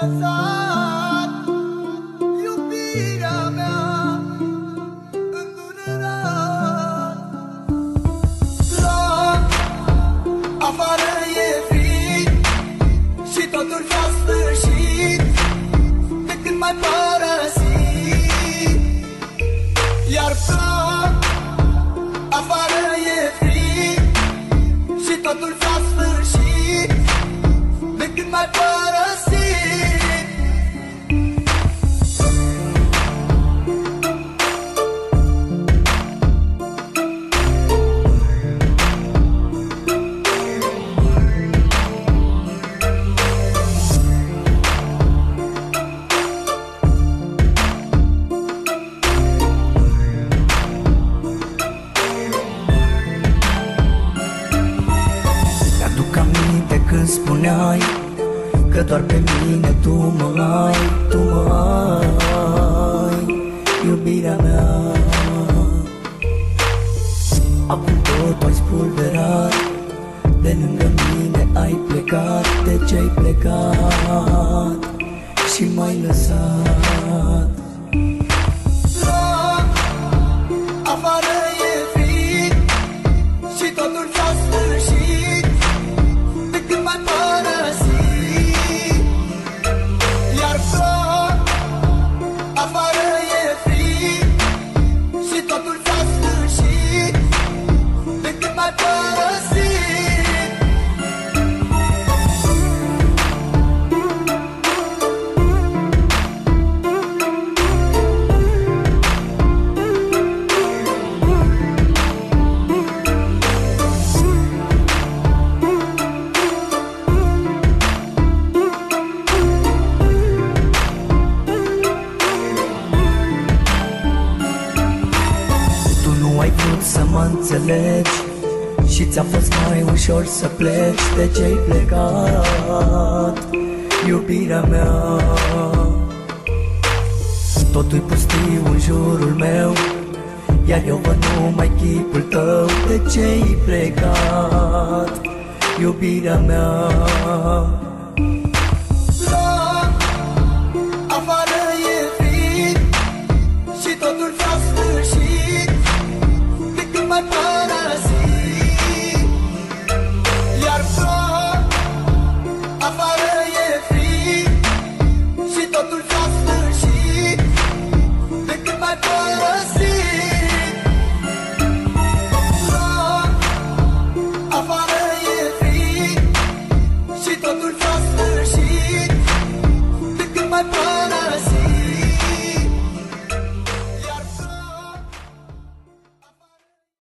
lăsat iubirea mea îndurerat. Loc, afară e frig și totul s-a sfârșit de când m-ai părăsit. Iar plâng, afară e frig și totul s-a sfârșit de când m-ai părăsit. Mi-aduc aminte când spuneai că doar pe mine tu mă ai, tu mă ai, iubirea mea. Acum tot ai spulberat, de lângă mine ai plecat. De ce ai plecat și m-ai lăsat? Loc, afară e frig și totul s-a sfârșit de când m-ai părăsit. Iar plâng, afară e frig și totul s-a sfârșit de când m-ai părăsit. Ai vrut să mă înțelegi și ți-a fost mai ușor să pleci. De ce-ai plecat, iubirea mea? Totul-i pustiu în jurul meu, iar eu văd numai chipul tău. De ce-ai plecat, iubirea mea?